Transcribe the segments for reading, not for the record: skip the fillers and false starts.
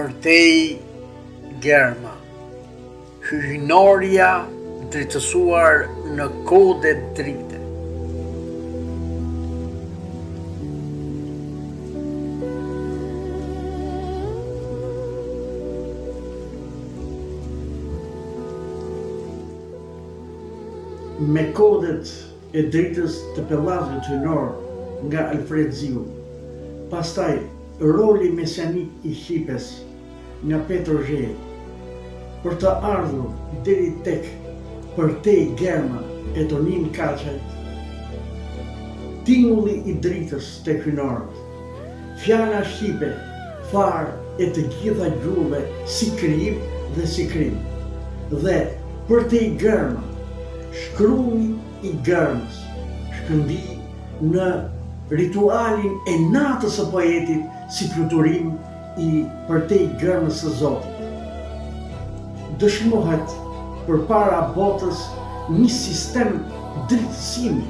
Përtej Germa, hyjnorja drejtësuar në kode drite. Me kodet e dritës të pellazhit hyjnor nga Alfred Ziu, pastaj roli mesianik i Shqipes nga Petër Zhej, për të ardhur deri tek Përtej Germa e Tonin Kaçajt, tingulli i dritës tek hyjnorët, fjala shqipe farë e të gjitha gjuhëve si krijim dhe si krim, dhe Përtej Germa, shkrumi i gërmës, shkëndi në ritualin e natës së poetit si fluturim i Përtej Germës së Zotit. Dëshmohet përpara botës një sistem dritësimi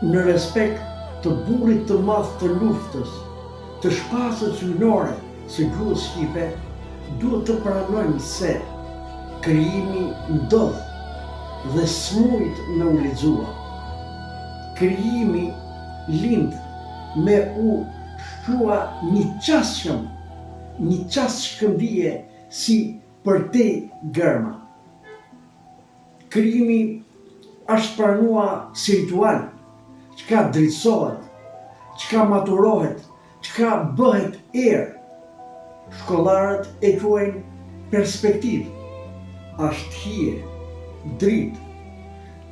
në respekt të burrit të madh të luftës, të shpasës hyjnore së gjuhës shqipe. Duhet të pranojmë se krijimi ndodh dhe smujt me u lexua. Krijimi lind me u shkrua një qasë shkëndije si Përtej Germa. Krijimi është pranuar si ritual, çka dritësohet, çka maturohet, çka bëhet erë. Shkollarët e quajnë perspektivë, është hije, dritë.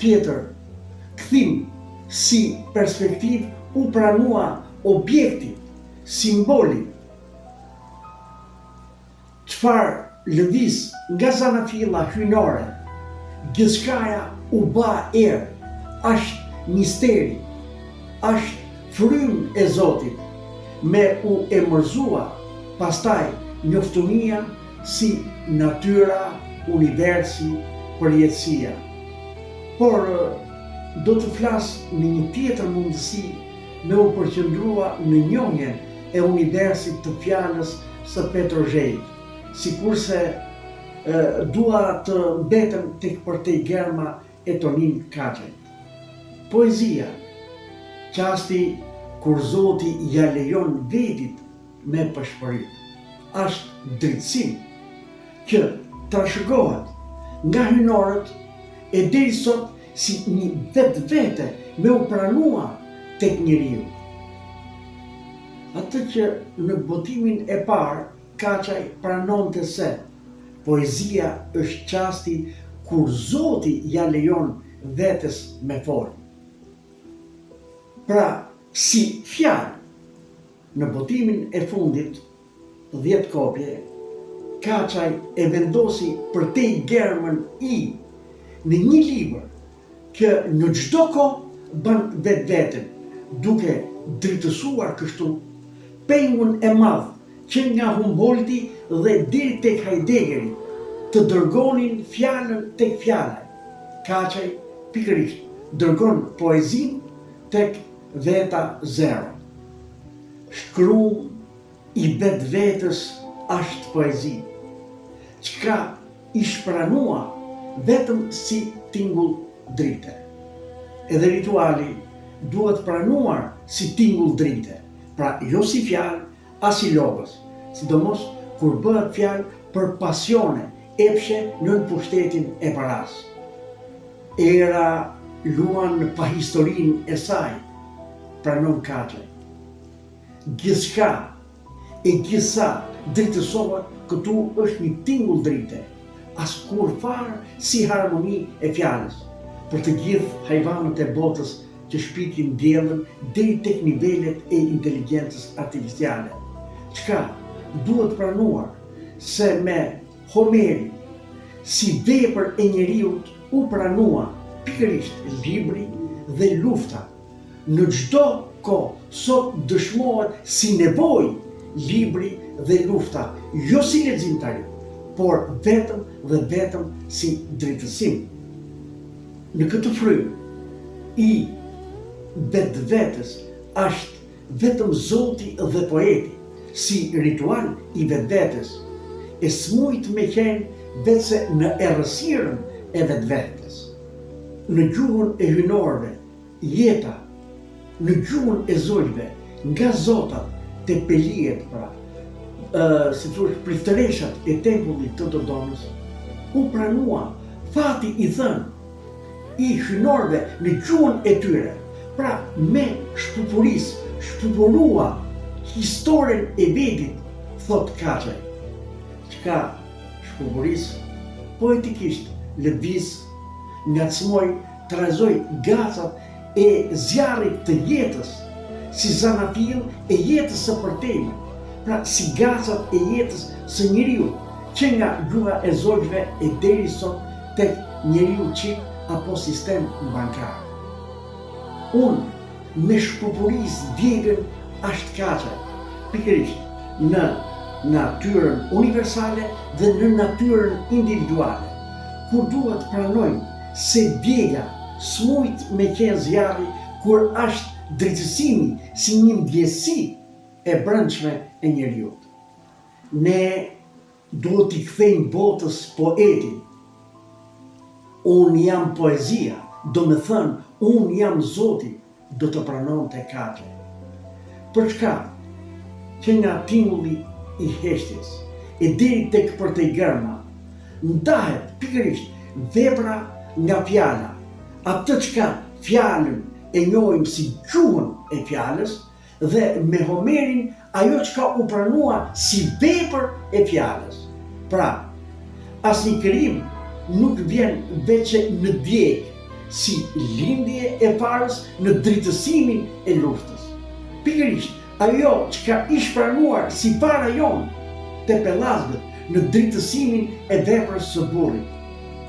Tjetër, kthim si perspektivë u pranua objekti, simboli. Çfarë lëviz nga zanafilla hyjnore, gjithçkaja u bë erë, është misteri, është frymë e Zotit, me u emërzua pastaj njoftumia si natyra, universi, përjetësia. Por do të flas në një tjetër mundësi me u përqendrua në njohjen e universit të fjalës së Petër Zhejit, sikurse dua të mbetem tek Përtej Germa e Tonin Kaçajt. Poezia, qasti kur Zoti ja lejon vetit me pashpërit, është dritësim që trashëgohet nga hyjnorët e deri sot si një vetvete me u pranua tek njeriu. Atë që në botimin e parë Kaçaj pranonte se poezia është qasti kur Zoti ja lejon vetes me folë. Pra, si fjalë, në botimin e fundit, 10 kopje, Kaçaj e vendosi Përtej Germën në një libër që në çdo kohë bën vetveten, duke dritësuar kështu pengun e madh që nga Humboldti dhe deri tek Heideggeri të dërgonin fjalën tek fjala. Kaçaj pikërisht dërgon poezinë tek veta zero. Shkruan i vetvetes është poezi, çka i shpranua vetëm si tingull drite. Edhe rituali duhet pranuar si tingull drite, pra jo si fjalë as si logos, sidomos kur bëhet fjalë për pasione epshe nën pushtetin e paras. Era luan pa historinë e saj, pranon Kaçaj. Gjithçka e gjithsa dritësohet, këtu është një tingull drite, askur farë si harmoni e fjalës, për të gjithë hajvanët e botës që shpikin diellën deri tek nivelet e inteligjencës artificiale. Çka duhet pranuar se me Homeri si vepër e njeriut u pranua pikërisht libri dhe lufta. Në çdo kohë sot dëshmohet si nevojë libri dhe lufta, jo si leximtari, por vetëm dhe vetëm si dritësim. Në këtë frymë i vetvetes është vetëm Zoti dhe poeti, si ritual i vetvetes, e s'mujt me qenë vetëse në errësirën e vetvetes. Në gjuhën e hynorëve, jeta, në gjuhën e zogjve, nga zotat të pelijet, pra, si thush, priftëreshat e tempullit të Dodonës, u pranua fati i thënë i hynorëve në gjuhën e tyre, pra me shpupurua historin e vetit, thot Kaçaj. Çka shpupuris, poetikisht lëviz, ngacmoj, trazoj gacat e zjarrit të jetës, si zanatil e jetës së përtejme, pra si gacat e jetës së njeriu, që nga gjuha e zogjve e deri sot tek njeriu qip apo sistem bankar. Unë me shpupuris djegën ashtë Kaçaj, pikërisht në natyrën universale dhe në natyrën individuale, kur duhet pranojmë se djega s'mujt me qenë zjarri kur është drejtësimi si një ndjesi e brendshme e njeriut. Ne duhet t'i kthejmë botës poetin. Unë jam poezia, do me thënë, unë jam Zoti, do të pranonte Kaçaj. Për çka? Që nga tingulli i heshtjes e deri tek përtej gërma, ndahet pikërisht vepra nga fjala, atë çka fjalën e njohim si gjuhën e fjalës, dhe me Homerin ajo çka u pranua si vepër e fjalës. Pra, asnjë krijim nuk vjen veçe në djegë, si lindje e parës në dritësimin e luftës. Pikërisht, ajo çka ish pranuar si para jonë te pellazgët në dritësimin e veprës së burrit,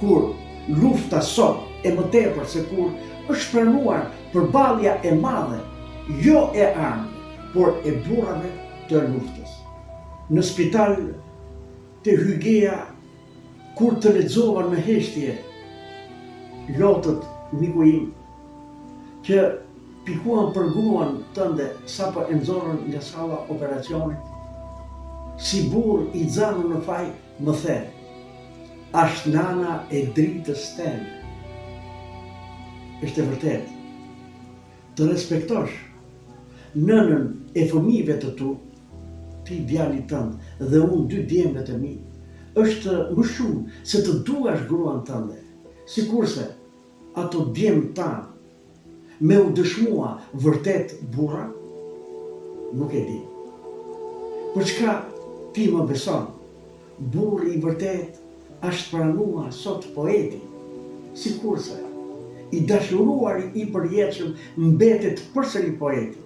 kur lufta sot e më tepër se kur është pranuar përballja e madhe, jo e armëve, por e burrave të luftës. Në spital të Hygea, kur të lexova në heshtje lotët miku im, që pikuan për gruan tënde sa po e nxorën nga salla operacionit, si burr i xanur në faj, më the, "Ashtë nana e dritës teme." Është e vërtet. Të respektosh nënën e fëmijëve të tu, ti djali tënd dhe unë dy djemve të mi, është më shumë se të duash gruan tënde, sikurse ato djemë tanë me u dëshmua vërtet burra, nuk e di. Për çka ti më beson? Burri i vërtet është pranua sot poeti, sikurse i dashuruari i përjetshëm mbetet përsëri poeti,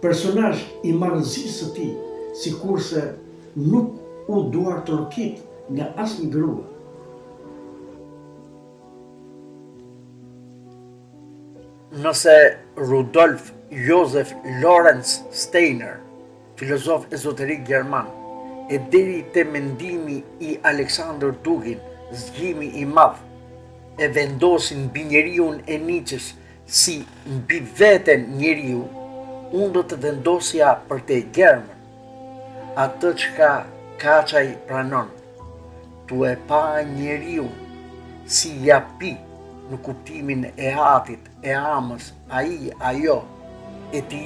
personazh i marrëzisë së tij, sikurse nuk u duartërokit nga asnjë grua. Nëse Rudolf Josef Lorenz Steiner, filozof ezoterik gjerman, e deri te mendimi i Alexander Dugin, zgjimi i madh, e vendosin mbi njeriun e Nietzsches si mbi veten njeriu, unë do të vendosja për te Germën, atë çka Kaçaj pranon, tu e pa njeriu si japi në kuptimin e atit, e amës, ai, ajo, e ti,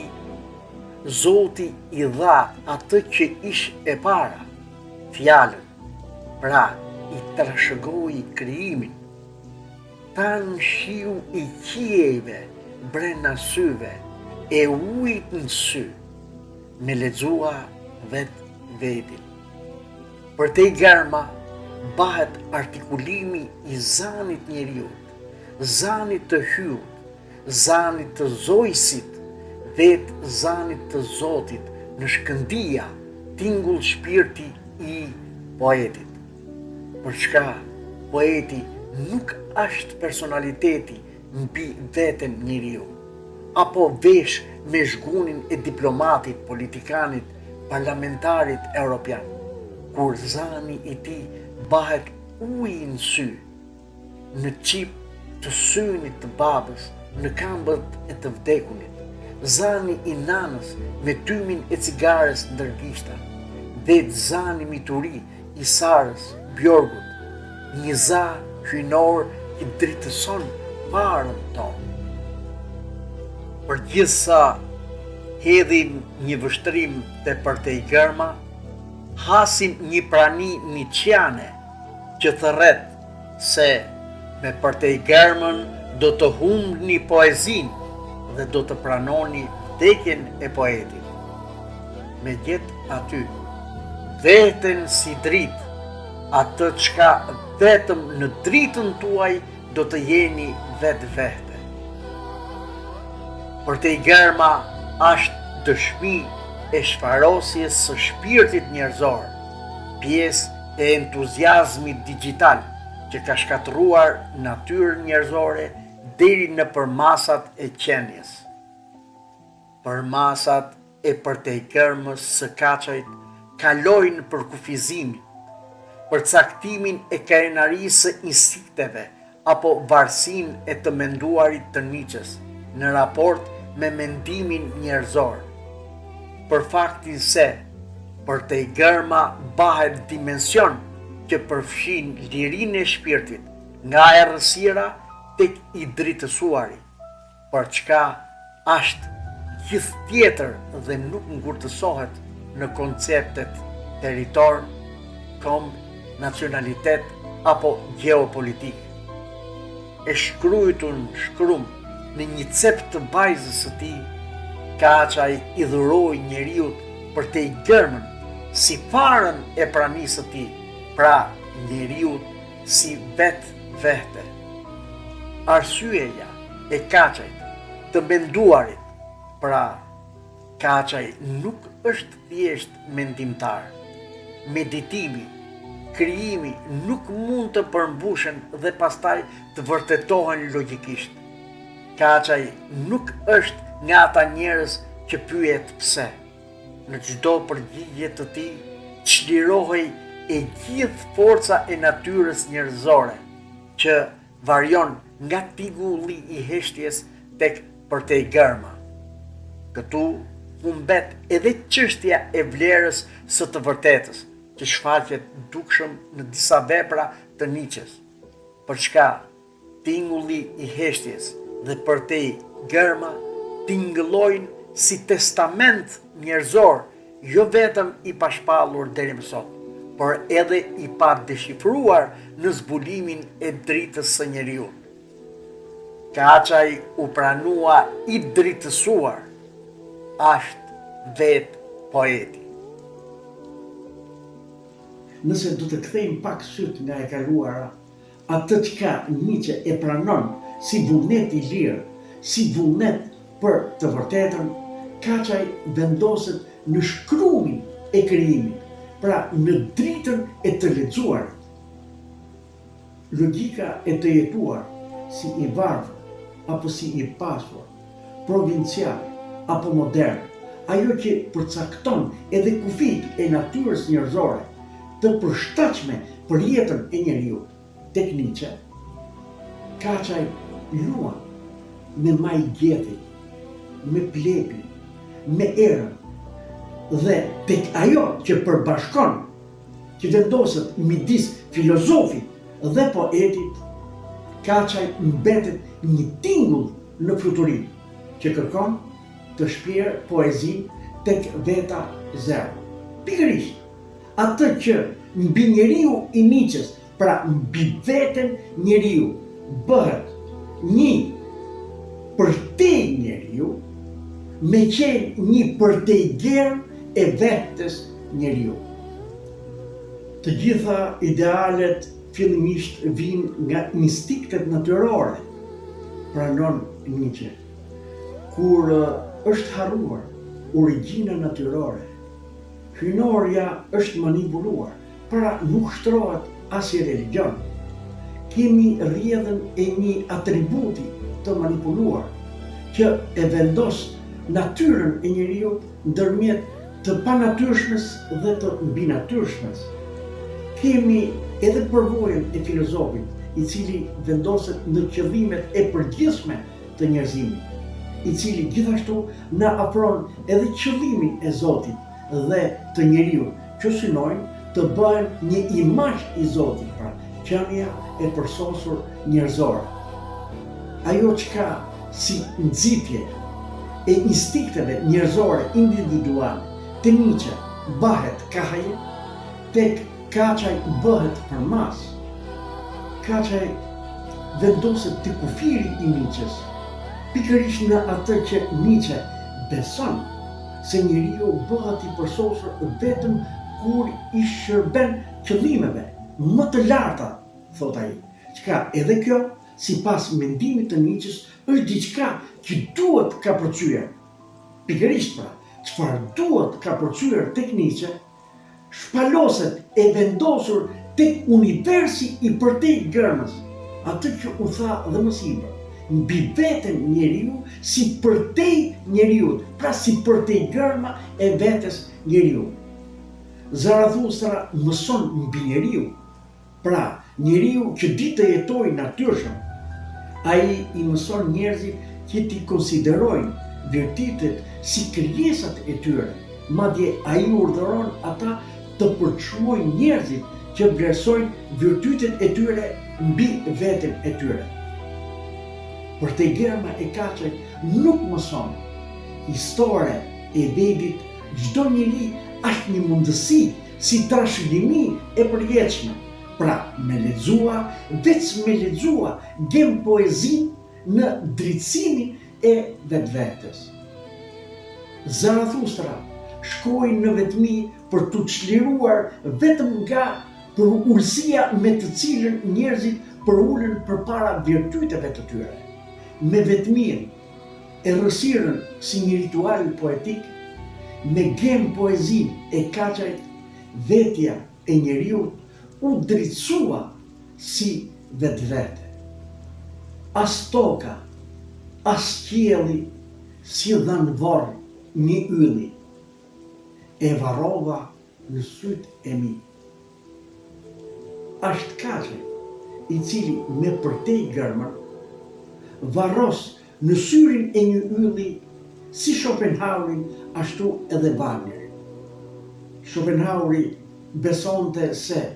Zoti i dha atë që ish e para, fjalën, pra i trashëgoi krijimin, tanë shiu i qiejve brenda syve, e ujit në sy, me lexua vetin. Për te Germa bahet artikulimi i zanit njeriut, zanit të hyut, zanit të zojësit, vetë zanit të Zotit në shkëndia, tingull shpirti i poetit. Për çka poeti nuk është personaliteti mbi veten njeriu, apo vesh me zhgunin e diplomatit, politikanit, parlamentarit europian, kur zani i tij bahet uji në sy, në qip të synit të babës, në këmbët e të vdekunit, zani i nanës me tymin e cigares ndër gishta, dhe zani mituri i Sarës Bjorgut, një za hyjnor që dritëson parën tonë. Për gjithsa hedhin një vështrim të Përtej Gërma, hasin një prani niçiane që thërret se me Përtej Gërmën do të humbni poezinë dhe do të pranoni vdekjen e poetit. Me gjetë aty, veten si dritë, atë çka vetëm në dritën tuaj do të jeni vetë vete. Përtej Gërma është dëshmi e shfarosjes së shpirtit njerëzor, pjesë e entuziazmit digjital që ka shkatëruar natyrën njerëzore deri në përmasat e qenies. Përmasat e Përtej Gërmës së Kaçajt kalojnë për kufizimin, për caktimin e krenarisë së instikteve apo varësinë e të menduarit të Nietzsches në raport me mendimin njerëzor, për faktin se Përtej Gërma bahet dimension që përfshin lirinë e shpirtit nga errësira tek i dritësuari, për çka është gjithë tjetër dhe nuk ngurtësohet në konceptet territor, komb, nacionalitet apo geopolitik. E shkruajtur shkrum në një cep të vajzës së tij, Kaçaj i dhuroi njeriut Përtej Gërmën si farën e pranisë së tij, pra njeriut si vetë. Arsyeja e Kaçajt të menduarit, pra Kaçaj nuk është thjesht mendimtar. Meditimi, krijimi nuk mund të përmbushen dhe pastaj të vërtetohen logjikisht. Kaçaj nuk është nga ata njerëz që pyet pse. Në çdo përgjigje të tij çlirohej e gjithë forca e natyrës njerëzore, që varion nga tigulli i heshtjes tek Përtej Gërma. Këtu humbet edhe çështja e vlerës së të vërtetës, që shfaqet dukshëm në disa vepra të Nietzsches, për çka tingulli i heshtjes dhe Përtej Gërma tingëllojnë si testament njerëzor, jo vetëm i pashpallur deri më sot, por edhe i pa deshifruar në zbulimin e dritës së njeriut. Kaçaj u pranua i dritësuar, është vetë poeti. Nëse do të kthejmë pak syt nga e kaluara, atë çka Nietzsche e pranon si vullnet i lirë, si vullnet për të vërtetën, Kaçaj vendoset në shkrumin e krijimit, pra në dritën e të lexuarit. Logjika e të jetuar si i varfër apo si i pasur, provincial apo modern, ajo që përcakton edhe kufijt e natyrës njerëzore, të përshtatshme për jetën e njeriut, tek Nietzsche, Kaçaj luan me majgjetin, me plepin, me erën, dhe tek ajo që përbashkon, që vendoset midis filozofit dhe poetit, Kaçaj mbetet një tingull në fluturim, që kërkon të shpjerë poezinë tek veta zero. Pikërisht, atë që mbi njeriu i Nietzsches, pra mbi veten njeriu, bëhet një përtej njeriu, me qenë një Përtej Gërmë e vetes njeriu. Të gjitha idealet fillimisht vijnë nga instiktet natyrore, pranon Nietzsche. Kur është harruar origjina natyrore, hyjnoria është manipuluar, pra nuk shtrohet asnjë religjon. Kemi rrjedhën e një atributi të manipuluar, që e vendos natyrën e njeriu ndërmjet të panatyrshmen dhe të mbinatyrshmen. Kemi edhe përvojën e filozofit, i cili vendoset në qëllimet e përgjithshme të njerëzimit. i cili gjithashtu na afron edhe qëllimin e Zotit dhe të njeriu, që synojnë të bëhen një imazh i Zotit, pra qenia e përsosur njerëzore. Ajo çka si nxitje e instinkteve njerëzore individuale te Nietzsche bëhet kaje, tek kaçaj bëhet përmas. Kaçaj vendoset të kufiri i Nietzsches, pikërisht në atë që Nietzsche beson se njeriu bëhet i përsosur vetëm kur i shërben qëllimeve më të larta, thot ai. Çka edhe kjo, sipas mendimit të Nietzsches, është diçka që duhet ka përcyer. Pikërisht pra, çfarë duhet ka përcyer tek Nietzsche, shpaloset e vendosur tek universi i përtej gërmës, atë që u tha dhe më sipër, mbi veten njeriu si përtej njeriu, pra si përtej gërma e vetes njeriu. Zarathustra mëson mbi njeriu, pra njeriu që di të jetojë natyrshëm. Ai i mëson njerëzit që t'i konsiderojnë virtytet si krijesat e tyre, madje ai urdhëron ata të përçuajnë njerëzit që vlerësojnë virtytet e tyre mbi veten e tyre. Përtej gërma e kaçaj nuk mëson. Historia e vetit, çdo njeri është një mundësi si trashëgimi e përjetshme. Pra, me lexua, veç me lexua, gjem poezin në drejtsimin e vetvetes. Zarathustra shkoi në vetmi për t'u çliruar vetëm nga përulësia me të cilën njerëzit përulen përpara virtyteve të tyre. Me vetmin e rrësirën si një ritual poetik, me gjem poezin e kaçajt, vetja e njeriu u drejtsua si vetvete. As toka, as qielli si dhan vorr një ylli, e varrova në syt e mi. Ashtë kaçaj i cili me përtej gërmën varros në syrin e një ylli, si Schopenhauerin ashtu edhe Wagner. Schopenhaueri besonte se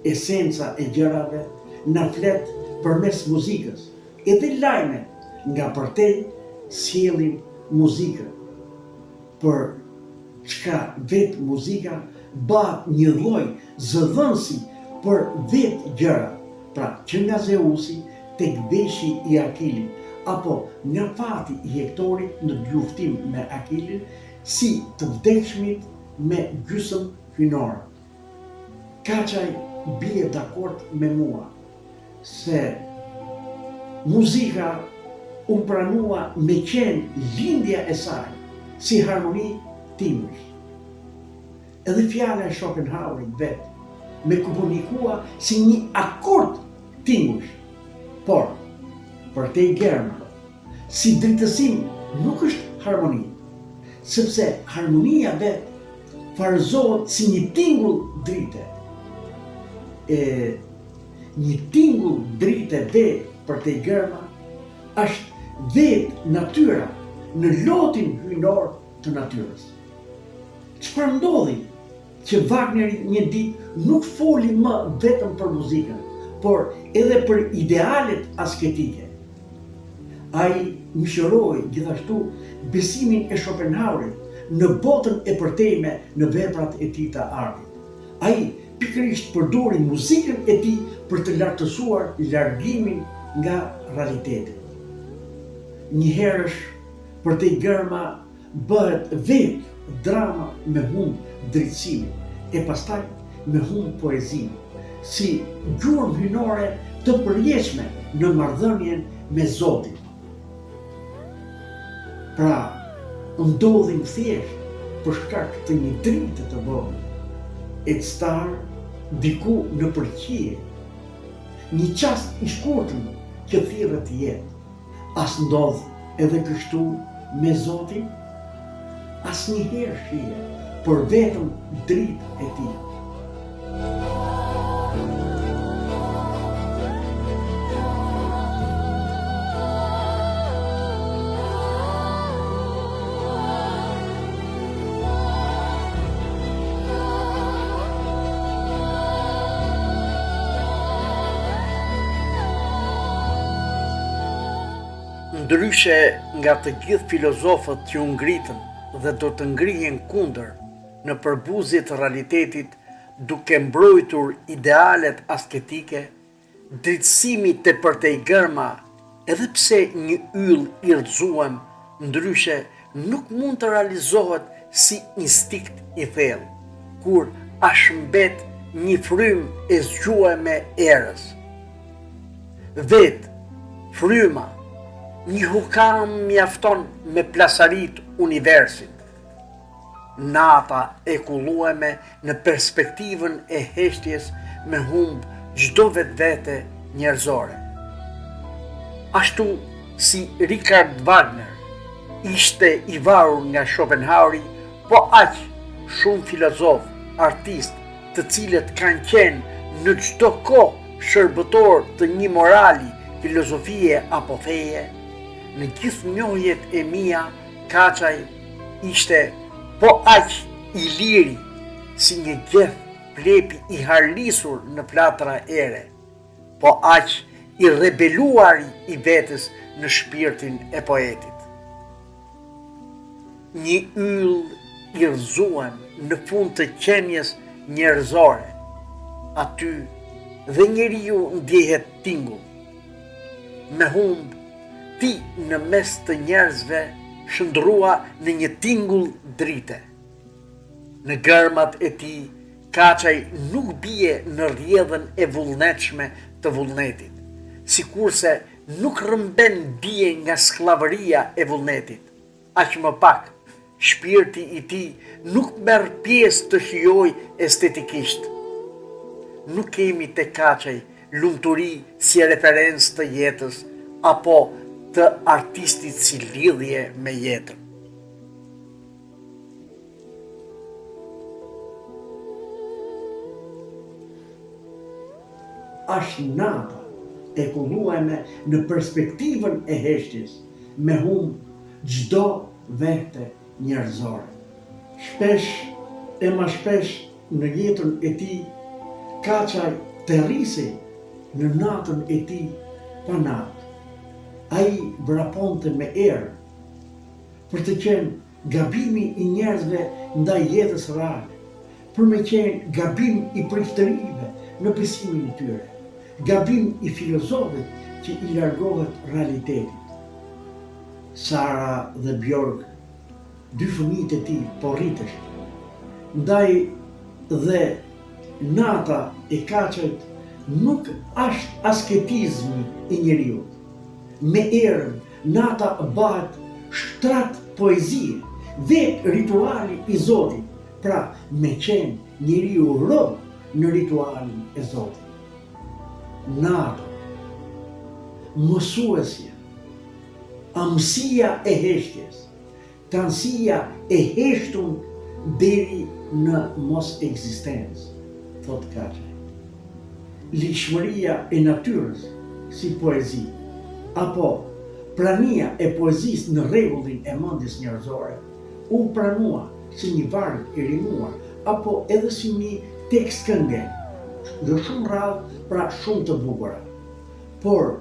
esenca e gjërave na flet përmes muzikës, edhe lajmet nga përtej sjellin muzikën. Për çka vet muzika bëhet një lloj zëdhënësi për vet gjëra, pra që nga Zeusi tek veshi i Akilit, apo nga fati i Hektorit në luftim me Akilin, si të vdekshmit me gjysmë hynore. Kaçaj bie dakord me mua se muzika u pranua me qenë lindja e saj si harmoni timësh. Edhe fjala e Schopenhauerit vet me komunikua si një akord timësh, por përtej gërma, si drejtësim nuk është harmoni, sepse harmonia vet farëzohet si një tingull drite. Një tingull drite vet përtej gërma është vet natyra në lotin hyjnor të natyrës. Çfarë ndodhi që Wagneri një ditë nuk foli më vetëm për muzikën, por edhe për idealet asketike. Ai mishëroi gjithashtu besimin e Schopenhauerit në botën e përtejme në veprat e tij të artit. Ai pikërisht përdori muzikën e tij për të lartësuar largimin nga realiteti. Njëherësh përtej gërma bëhet vet drama me humb drejtsimin, e pastaj me humb poezinë, si gjurmë hynore të përjetshme në marrëdhënien me Zotin. Pra, ndodhin thjesht për shkak të një drite të vogël, e të starë diku në përqie, një qast i shkurtër që thirrët jetë. As ndodh edhe kështu me Zotin, asnjëherë shije, por vetëm dritë e tij. Ndryshe nga të gjithë filozofët që u ngritën dhe do të ngrihen kundër në përbuzje të realitetit duke mbrojtur idealet asketike, dritësimi të përtej gërma, edhe pse një yll i rrëzuar ndryshe nuk mund të realizohet si instinkt i thellë, kur ashmbet një frym e zgjuar erës. Vetë fryma, një hukam mjafton me plasarit universin. Nata e kullueme në perspektivën e heshtjes me humb çdo vetvete njerëzore. Ashtu si Richard Wagner ishte i varur nga Schopenhaueri, po aq shumë filozof, artist, të cilët kanë qenë në çdo kohë shërbëtor të një morali, filozofie apo feje, në gjithë njohjet e mia, Kaçaj ishte po aq i liri si një gjeth plepi i harlisur në platra ere, po aq i rebeluari i vetës në shpirtin e poetit. Një yll i rrëzuar në fund të qenjes njerëzore, aty dhe njeriu ndjehet tingull. Me humb, ti në mes të njerëzve shndrua në një tingull drite. Në gërmat e tij, Kaçaj nuk bie në rrjedhën e vullnetshme të vullnetit, sikurse nuk rrëmben bie nga skllavëria e vullnetit. Aq më pak, shpirti i tij nuk merr pjesë të shijojë estetikisht. Nuk kemi te Kaçaj lumturi si referencë të jetës apo të artistit si lidhje me jetën. Ashtë nata e kullueme në perspektivën e heshtjes me humb çdo vete njerëzore. Shpesh e ma shpesh në jetën e tij, Kaçaj të rrisi në natën e tij pa natë. Ai vraponte me erë për të qenë gabimi i njerëzve ndaj jetës reale, për me qenë gabim i pritërive në besimin e tyre, gabim i filozofëve që i largohet realitetit. Sara dhe Bjorg, dy fëmijët e tij, po rriteshin. Ndaj dhe nata e Kaçajt nuk është asketizmi i njeriut. Me erën, nata bëhet shtrat poezie, vetë rituali i Zotit, pra me qenë njeriu rob në ritualin e Zotit. Nata, mësuesja, amësia e heshtjes, tanësia e heshtun deri në mos ekzistencë, thot Kaçaj. Likshmëria e natyrës si poezi, apo prania e poezisë në rregullin e mendjes njerëzore, u pranua si një varg i rimuar, apo edhe si një tekst këngë, dhe shumë rrallë, pra shumë të bukura. Por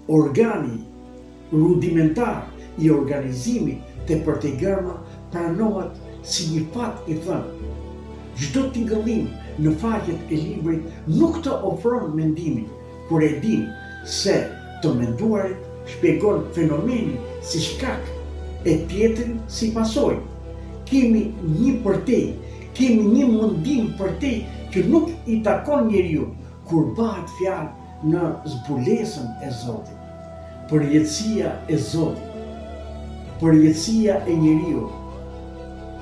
organi rudimentar i organizimit të përtejgërma pranohet si një fat i thënë. Çdo tingëllim në faqet e librit nuk të ofron mendimin, por e din se të menduarit shpjegon fenomenin si shkak e tjetrin si pasojë. Kemi një përtej, kemi një mundim përtej që nuk i takon njeriu kur bëhet fjalë në zbulesën e Zotit. Përjetësia e Zotit, përjetësia e njeriu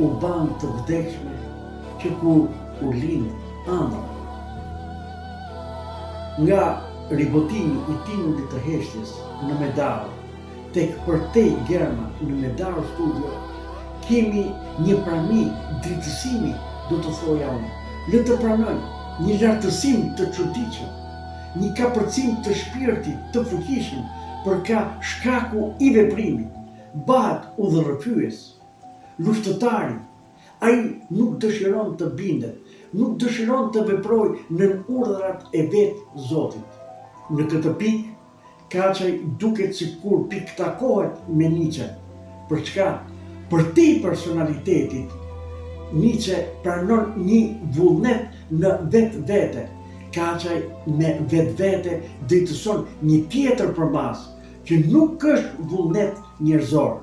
u ban të vdekshme që kur u lind ëndra. Nga ribotimi i tingullit të heshtjes në Medarë tek përtej gërma në Medarë Studio, kemi një prani dritësimi, do të thoja unë. Le të pranojmë një lartësim të çuditshëm, një kapërcim të shpirtit të fuqishëm për ka shkaku i veprimit, bëhet udhërrëfyes, lushtëtari. Ai nuk dëshiron të bindet, nuk dëshiron të veprojë në urdhrat e vet Zotit. Në këtë pikë, Kaçaj duket sikur piktakohet me Nietzsche. Për çka? Për te personalitetit, Nietzsche pranon një vullnet në vetë-vete. Kaçaj me vetë-vete drejtëson një tjetër përmas, që nuk është vullnet njerëzor.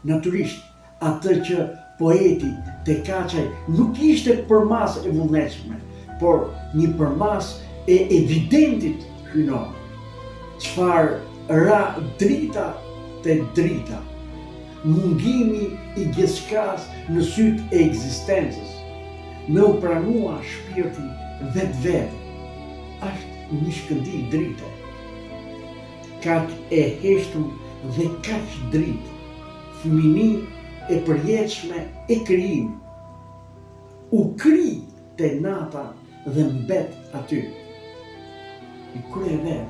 Natyrisht, atë që poeti te Kaçaj nuk ishte përmas e vullnetshme, por një përmas e evidentit hynor. Çfarë ra drita te drita, mungimi i gjithçkas në syt e ekzistencës, me u pranua shpirti vetë-vete, është një shkëndij drite. Kaq e heshtur dhe kaq dritë, fëmini e përjetshme e krijimit. U kri te nata dhe mbet aty. I kryever,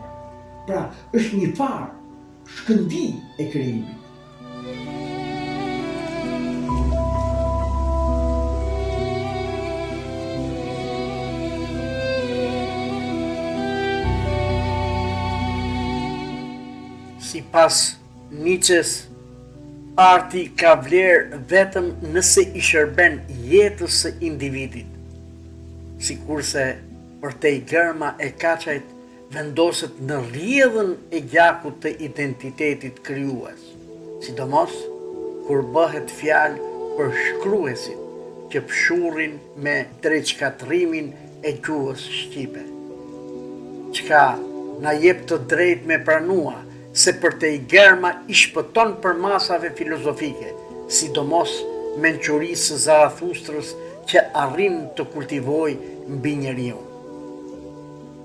pra është një farë shkëndij e krijimit. Sipas Nietzsches, arti ka vlerë vetëm nëse i shërben jetës së individit. Sikurse për te gërma e Kaçajt vendoset në rrjedhën e gjakut të identitetit krijues, sidomos kur bëhet fjalë për shkruesit që pshurrin me drejtshkatrimin e gjuhës shqipe. Çka na jep të drejtë me pranua se për te gërma i shpëton për masave filozofike, sidomos mençurisë së Zarathustrës që arrin të kultivoj mbi njeriu.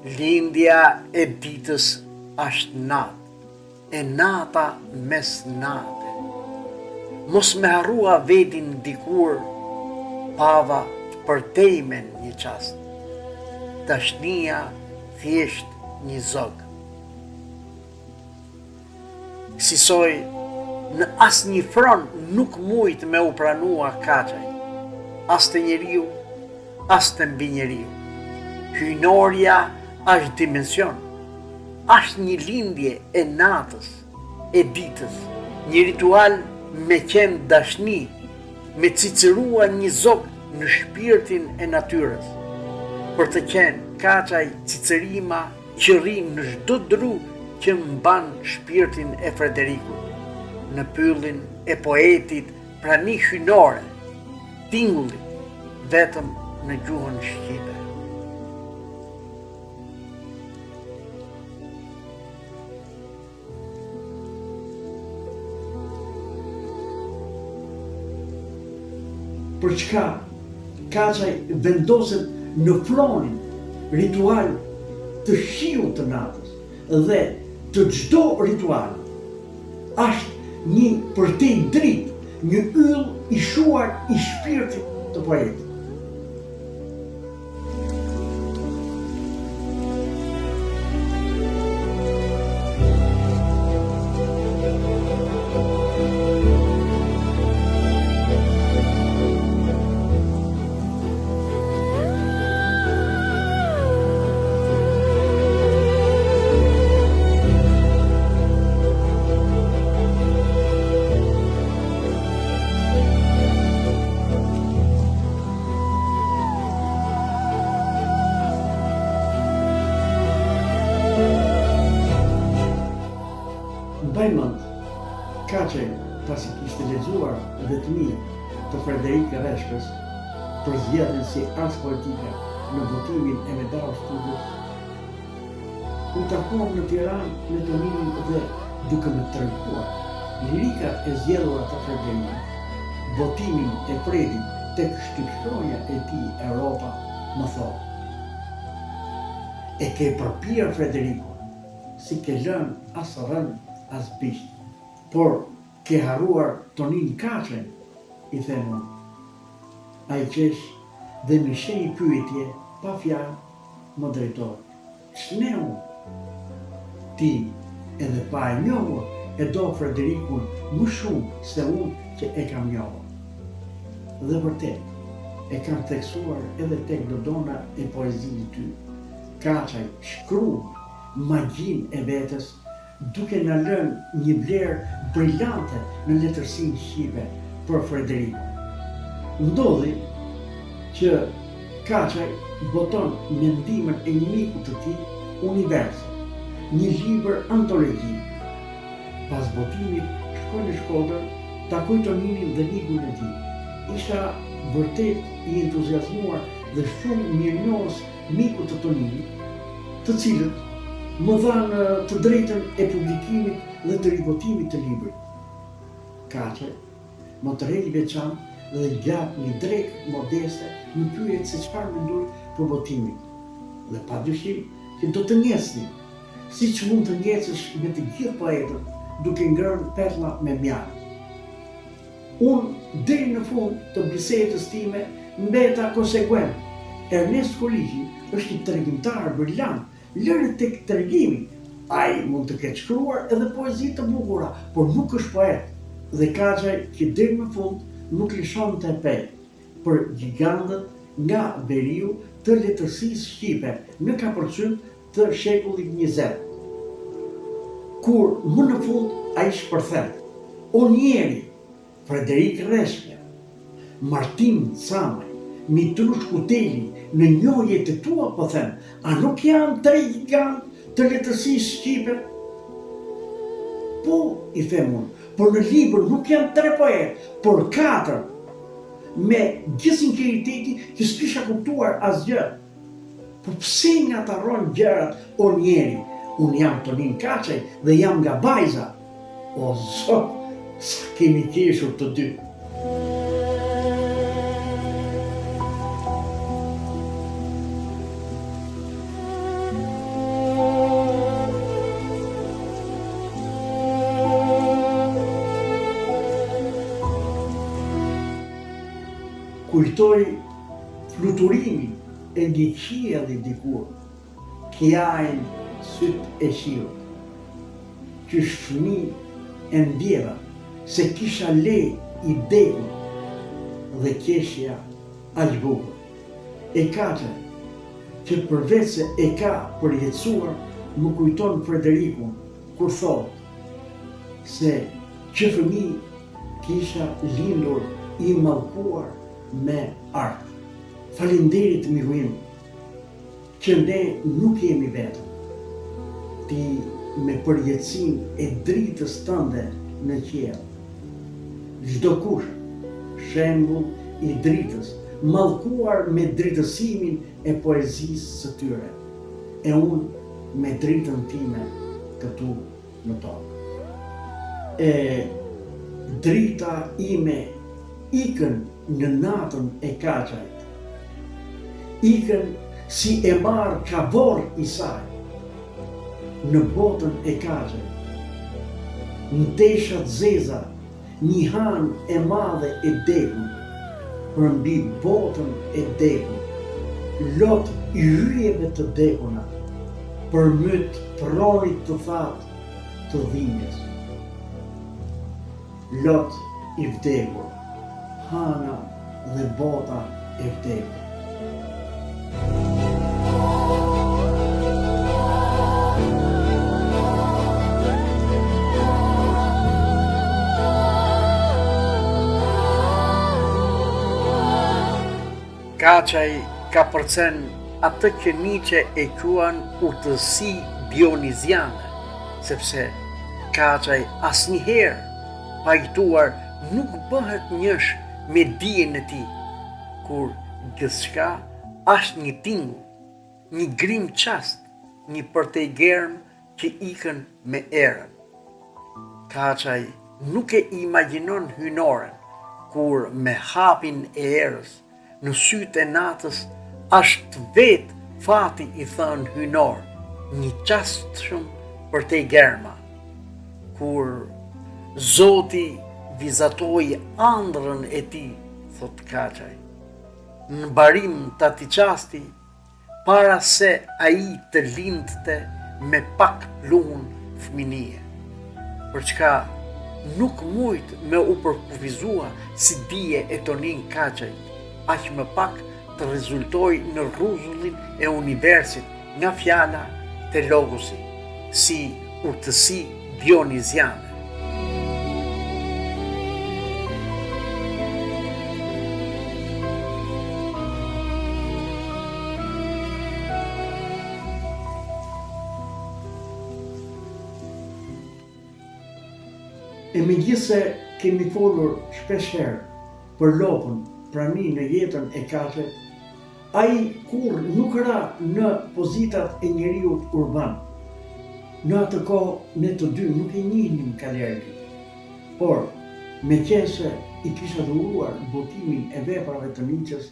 Lindja e ditës është natë, e nata mes nate. Mos me harrua vetin dikur, pava për tejmen një qast. Dashnia thjesht një zog. Sisoj, në as një fron nuk mujt me u pranua Kaçaj, as të njeriu, as të mbi njeriu. Hyjnorja është dimension, është një lindje e natës, e ditës, një ritual me qenë dashni, me cicërua një zog në shpirtin e natyrës. Për të qenë Kaçaj cicërima që rrin në çdo dru që mban shpirtin e Frederikut, në pyllin e poetit prani hynore, tingullit, vetëm në gjuhën shqipe. Për çka Kaçaj vendoset në fronin ritual të shiut të natës dhe të çdo ritual është një përtej dritë, një yll i shuar i shpirtit të poetit. Mbajmend, Kaçaj, pasi kishte lexuar vetmi të Frederik Reshkës për zgjedhjen si ars politike në votimin e medalës Studës, u takuam në Tiranë me Toninin dhe duke më treguar lirika e zgjedhura të Frederikut, votimin e Fredit tek shtypshronja e tij Europa, më thonë: "E ke përpir Frederikun, si ke lënë as rën as bisht, por ke harruar Tonin Kaçën", i them unë. Ai qesh dhe më sheh pyetje pa fjalë, më drejtor: "Ç'neu? Ti edhe pa e njohur e do Frederikun më shumë se unë që e kam njohur." Dhe vërtet, e kam theksuar edhe tek Dodona e poezinë ty. Kaçaj shkru magjin e vetes duke na lënë një vlerë brillante në letërsinë shqipe për Frederikun. Ndodhi që Kaçaj boton mendimin e një miku të tij, Universi, një libër antologji. Pas botimit, shkoi në Shkodër, takoi Toninin dhe mikun e tij. Isha vërtet i entuziazmuar dhe shumë mirënjohës miku të Toninit, të cilët më dhanë të drejtën e publikimit dhe të ribotimit të librit. Kaçaj, më tërheqi veçantë dhe gjap një drekë modeste më pyet se çfarë mendoj për botimin. Dhe padyshim që do të njesni, siç mund të njecesh me të gjithë poetët, duke ngrënë perla me mjalë. Unë deri në fund të bisedës time mbeta konsekuent. Ernest Koligi është një tregimtar brillant, lëre tek tregimi. Ai mund të ketë shkruar edhe poezi të bukura, por nuk është poet. Dhe Kaçaj që deri në fund nuk lëshonte pe për gjigantët nga veriu të letërsisë shqipe në kapërcym të shekullit 20. Kur më në fund ai shpërthet, Onieri, Frederik Reshke, Martin Camaj, Mitrush Kuteli, në njohjet e tua po them, a nuk janë 3 gigantë të letërsisë shqipe? Po, i them unë, por në libër nuk janë 3 poetë, por 4, me gjithë sinqeriteti që s'kisha kuptuar asgjë. Po pse nga të harron gjërat Onieri? Unë jam Tonin Kaçaj dhe jam nga Bajza. O Zot, sa kemi qeshur të dy. Kujtoj fluturimin e një qielli dikur, kjajnë syt e qiut, që fëmijë e ndjeva se kisha le i dekur dhe qeshja aq bukur. E Kaçaj, që përveç se e ka përjetësuar, më kujton Frederikun kur thotë se që fëmijë kisha lindur i mallkuar me art. Faleminderit miku im, që ne nuk jemi vetëm. Ti me përjetësinë e dritës tënde në qiell. Çdo kush shembull i dritës, mallkuar me dritësimin e poezisë së tyre. E unë me dritën time këtu në tokë. E drita ime ikën në natën e Kaçajt. Ikën si e marr kavor i saj në botën e Kaçajt. Në tesha zeza, një han e madhe e dekur, për mbi botën e dekur, lot i hyjeve të dekuna, për myt pronit të thatë të dhimbjes. Lot i vdekur, hana dhe bota e vdekur. Kaçaj ka përcen atë që Nietzsche e quan urtësi dioniziane, sepse Kaçaj asnjëherë pajtuar nuk bëhet njësh me dijen e tij, kur gjithçka është një tingull, një grim qast, një përtej germ që ikën me erën. Kaçaj nuk e imagjinon hynoren, kur me hapin e erës, në sytë e natës, është vetë fati i thënë hynor, një qast shumë përtej germa, kur Zoti vizatoi ëndrrën e tij, thot Kaçaj, në barim të atij qasti, para se ai të lindte me pak luhun fëminie, për çka nuk mujt me u përkufizua si dije e Tonin Kaçaj, aq më pak të rezultoj në rruzullin e universit nga fjala te logosi, si urtësi dioniziane. E megjithse kemi folur shpesh herë për lopën prani në jetën e Kaçait, ai kur nuk ra në pozitat e njeriut urban. Në atë kohë ne të dy nuk e njihnim Kalergi, por me qese i kisha dhuruar botimin e veprave të Nietzsches,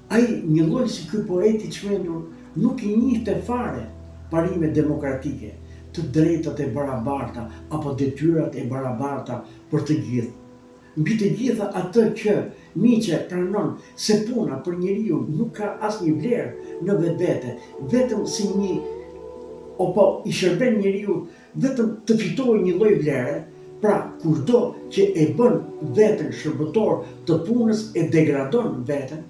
ai një lloj si ky poet i çmendur nuk i njihte fare parimet demokratike, të drejtat e barabarta apo detyrat e barabarta për të gjithë. Mbi të gjitha atë që Nietzsche pranon se puna për njeriu nuk ka asnjë vlerë në vetvete, vetëm si një apo i shërben njeriu vetëm të fitojë një lloj vlere, pra kushdo që e bën veten shërbëtor të punës e degradon veten.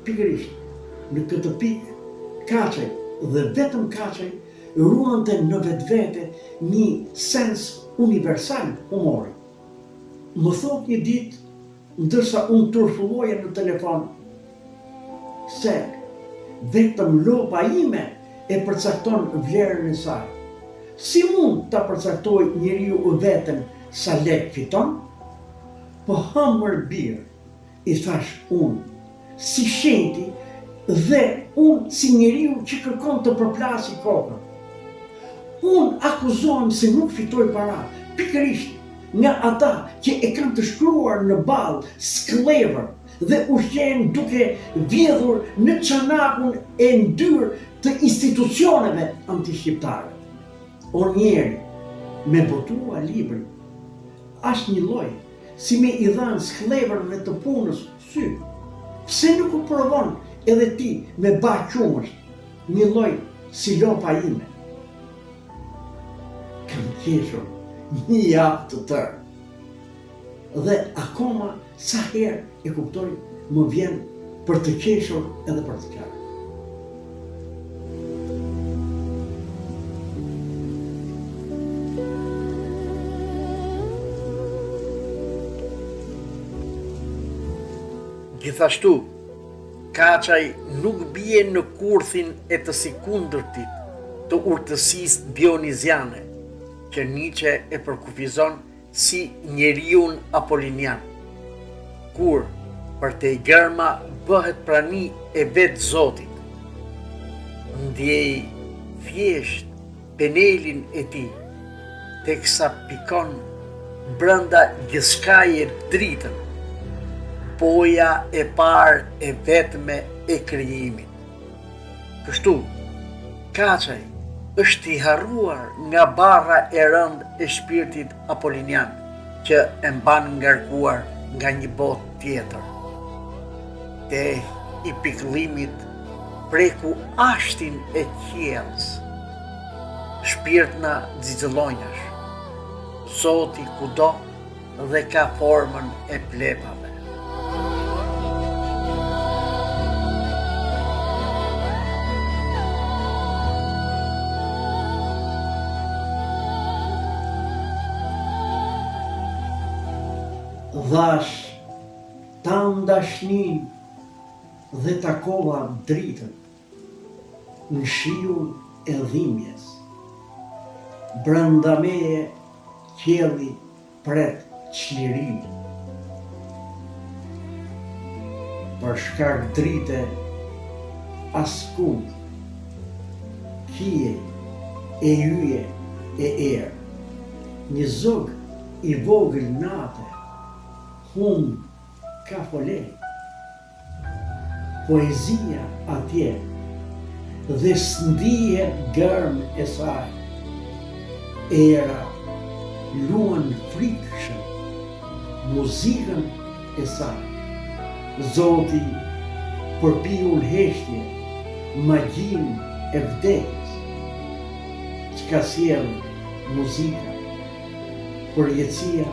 Pikërisht në këtë pikë Kaçaj dhe vetëm Kaçaj ruante në vetvete një sens universal humori. Më thot një ditë, ndërsa unë turfulloja në telefon, se vetëm lopa ime e përcakton vlerën e saj. Si mund ta përcaktoj njeriu veten sa lek fiton? Po hamër birë, i thash unë, si shenjti dhe unë si njeriu që kërkon të përplasi kokën. Unë akuzohem se nuk fitoj para, pikërisht nga ata që e kanë të shkruar në ballë sklever dhe ushqen duke vjedhur në çanakun e ndyrë të institucioneve antishqiptare. O njeri, me botua libri, është një lloj si me i dhanë skleverëve të punës sy. Pse nuk u provon edhe ti me ba qumësh, një lloj si lopa ime? Kam qeshur një javë të tërë. Dhe akoma sa herë e kuptoj, më vjen për të qeshur edhe për të qarë. Gjithashtu, Kaçaj nuk bie në kurthin e të sikundërtit të urtësisë dioniziane, që Nietzsche e përkufizon si njeriun apolinian, kur për te gërma bëhet prani e vetë Zotit. Ndjej thjesht penelin e tij, teksa pikon brenda gjithçkaje dritën, poja e parë e vetme e krijimit. Kështu, Kaçaj është i harruar nga barra e rëndë e shpirtit apolinian, që e mban ngarkuar nga një botë tjetër. Te i pikëllimit preku ashtin e qiells, shpirtna xixëllonjash, Zoti kudo dhe ka formën e plepave. Dhash tam dashnin dhe takova dritën në shiun e dhimbjes. Brenda meje qielli pret çlirim. Për shkak drite askund, kije e yje e erë, një zog i vogël nate, hum ka fole, poezia atje dhe s'ndihet gërm e saj, era luan frikshëm muzikën e saj, Zoti përpiu në heshtje magjin e vdekjes, çka sjell muzika, përjetësia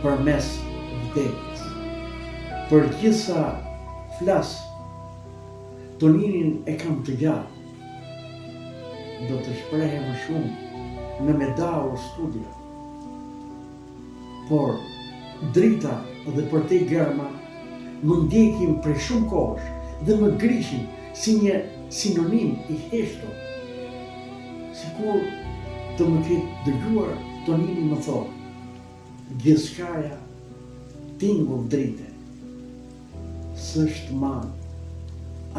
përmes vdekjes. Për gjithsa flas, toninin e kam të gjallë, do të shprehe më shumë në medalë studia. Por drita dhe përtej German më ndjekin prej shumë kohësh dhe më grishin si një sinonim i heshtur. Sikur të më ketë dëgjuar Tonini më thonë, gjithçkaja tingull drite, s'është man,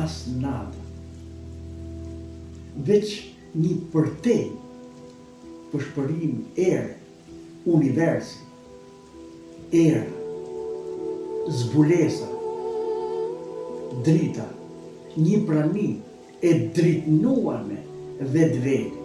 as nada. Veç një përtej përshpërim ere, universi, era, zbulesa, drita, një prani e dritnuame vetë-vetë.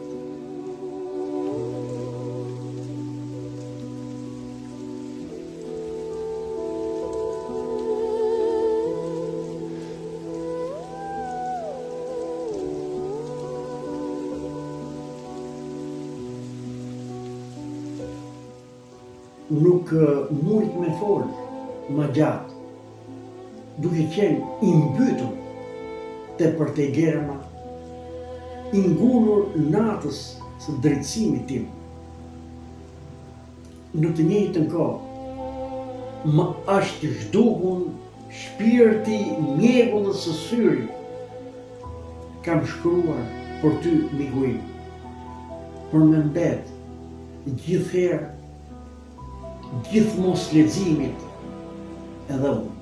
Nuk mujt me folë më gjatë, duke qenë i mbytur te përtej Germa, i ngulur natës së drejtësimit tim. Në të njëjtën kohë, më është zhduhun shpirti mjegullës së syrit. Kam shkruar për ty, Miguel, për me mbet gjithherë, gjithë mos leximit edhe unë.